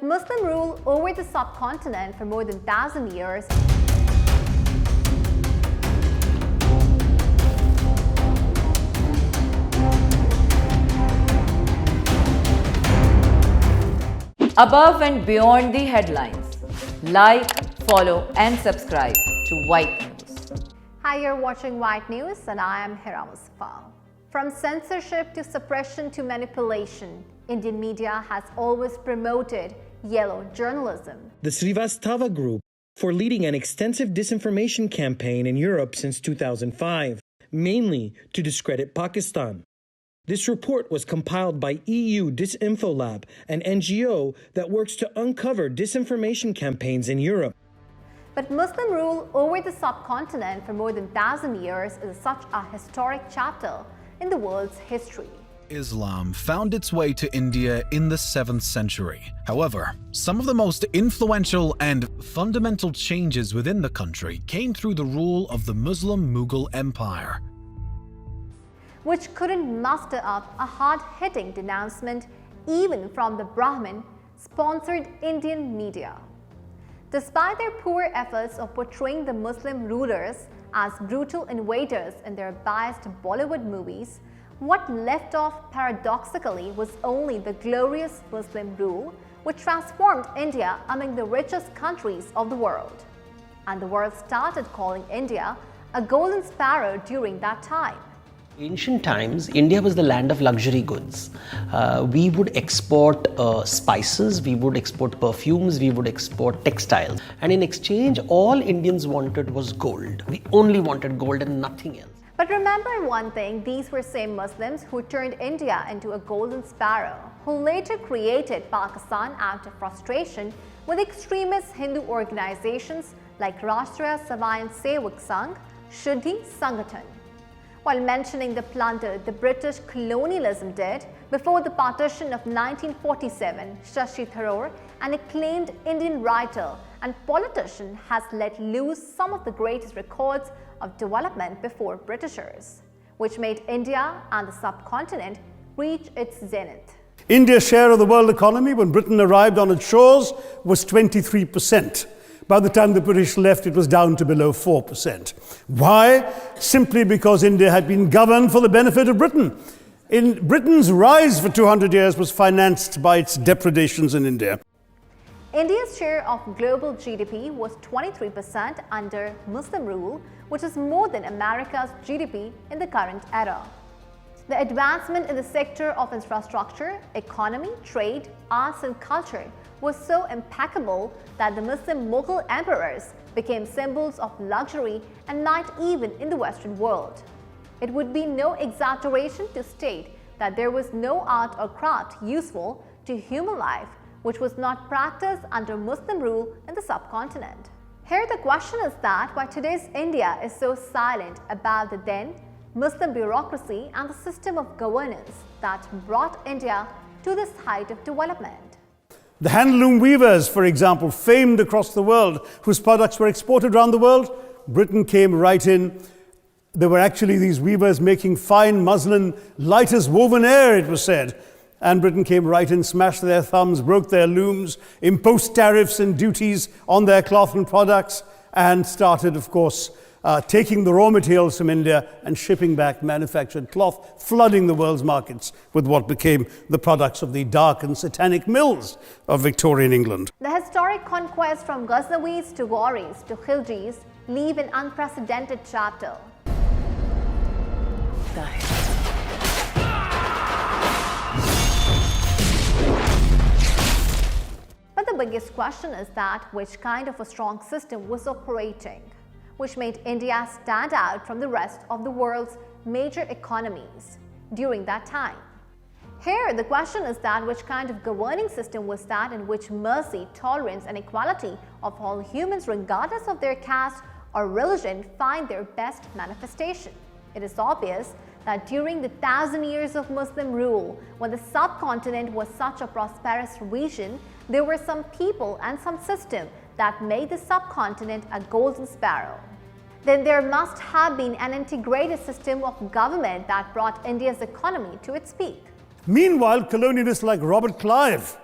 Muslim rule over the subcontinent for more than 1,000 years. Above and beyond the headlines, like, follow and subscribe to White News. Hi, you're watching White News and I am 𝐂𝐻𝐺𝐿𝐴. From censorship to suppression to manipulation, Indian media has always promoted yellow journalism. The Srivastava Group for leading an extensive disinformation campaign in Europe since 2005, mainly to discredit Pakistan. This report was compiled by EU Disinfolab, an NGO that works to uncover disinformation campaigns in Europe. But Muslim rule over the subcontinent for more than 1,000 years is such a historic chapter in the world's history. Islam found its way to India in the 7th century. However, some of the most influential and fundamental changes within the country came through the rule of the Muslim Mughal Empire, which couldn't muster up a hard-hitting denouncement even from the Brahmin-sponsored Indian media. Despite their poor efforts of portraying the Muslim rulers as brutal invaders in their biased Bollywood movies, what left off paradoxically was only the glorious Muslim rule which transformed India among the richest countries of the world. And the world started calling India a golden sparrow during that time. Ancient times, India was the land of luxury goods. We would export spices, we would export perfumes, we would export textiles. And in exchange, all Indians wanted was gold. We only wanted gold and nothing else. But remember one thing, these were same Muslims who turned India into a golden sparrow, who later created Pakistan out of frustration with extremist Hindu organizations like Rashtriya Swayam Sevak Sangh, Shuddhi Sangathan. While mentioning the plunder the British colonialism did before the partition of 1947, Shashi Tharoor, an acclaimed Indian writer and politician, has let loose some of the greatest records of development before Britishers, which made India and the subcontinent reach its zenith. India's share of the world economy when Britain arrived on its shores was 23%. By the time the British left, it was down to below 4%. Why? Simply because India had been governed for the benefit of Britain. Britain's rise for 200 years was financed by its depredations in India. India's share of global GDP was 23% under Muslim rule, which is more than America's GDP in the current era. The advancement in the sector of infrastructure, economy, trade, arts and culture was so impeccable that the Muslim Mughal emperors became symbols of luxury and might even in the Western world. It would be no exaggeration to state that there was no art or craft useful to human life which was not practiced under Muslim rule in the subcontinent. Here the question is that why today's India is so silent about the then Muslim bureaucracy and the system of governance that brought India to this height of development. The handloom weavers, for example, famed across the world, whose products were exported around the world, Britain came right in. There were actually these weavers making fine muslin, light as woven air, it was said. And Britain came right in, smashed their thumbs, broke their looms, imposed tariffs and duties on their cloth and products, and started, of course, taking the raw materials from India and shipping back manufactured cloth, flooding the world's markets with what became the products of the dark and satanic mills of Victorian England. The historic conquests from Ghaznavis to Ghauris to Khiljis leave an unprecedented chapter. But the biggest question is that which kind of a strong system was operating, which made India stand out from the rest of the world's major economies during that time. Here, the question is that which kind of governing system was that in which mercy, tolerance and equality of all humans regardless of their caste or religion find their best manifestation. It is obvious that during the 1,000 years of Muslim rule, when the subcontinent was such a prosperous region, there were some people and some system that made the subcontinent a golden sparrow. Then there must have been an integrated system of government that brought India's economy to its peak. Meanwhile, colonialists like Robert Clive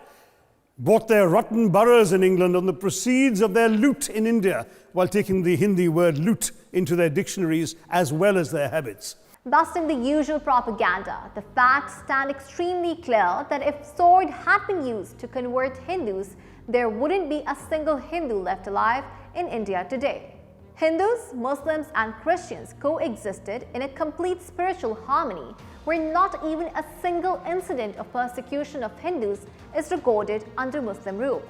bought their rotten boroughs in England on the proceeds of their loot in India, while taking the Hindi word loot into their dictionaries as well as their habits. Busting the usual propaganda, the facts stand extremely clear that if sword had been used to convert Hindus, there wouldn't be a single Hindu left alive in India today. Hindus, Muslims and Christians coexisted in a complete spiritual harmony where not even a single incident of persecution of Hindus is recorded under Muslim rule.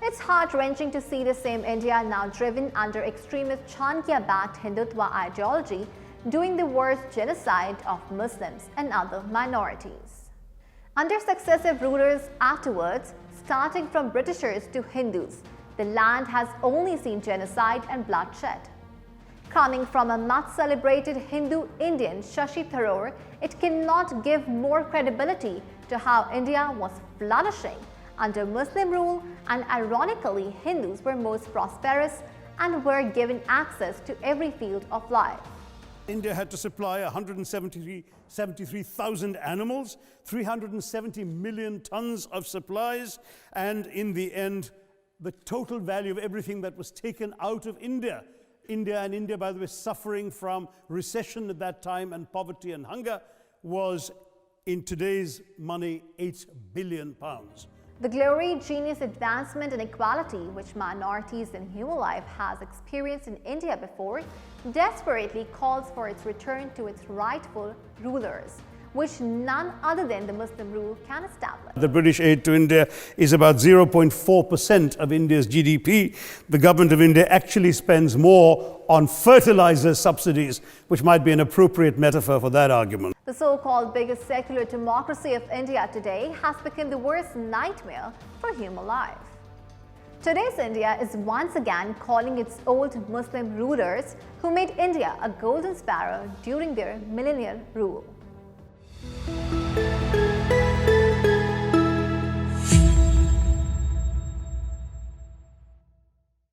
It's heart-wrenching to see the same India now driven under extremist 𝐒𝐥𝐬𝐸-backed Hindutva ideology doing the worst genocide of Muslims and other minorities. Under successive rulers afterwards, starting from Britishers to Hindus, the land has only seen genocide and bloodshed. Coming from a much-celebrated Hindu-Indian Shashi Tharoor, it cannot give more credibility to how India was flourishing under Muslim rule, and ironically, Hindus were most prosperous and were given access to every field of life. India had to supply 173,000 animals, 370 million tons of supplies, and in the end, the total value of everything that was taken out of India, by the way, suffering from recession at that time and poverty and hunger, was in today's money £8 billion. The glory, genius, advancement and equality which minorities in human life has experienced in India before desperately calls for its return to its rightful rulers, which none other than the Muslim rule can establish. The British aid to India is about 0.4% of India's GDP. The government of India actually spends more on fertilizer subsidies, which might be an appropriate metaphor for that argument. The so-called biggest secular democracy of India today has become the worst nightmare for human life. Today's India is once again calling its old Muslim rulers who made India a golden sparrow during their millennial rule.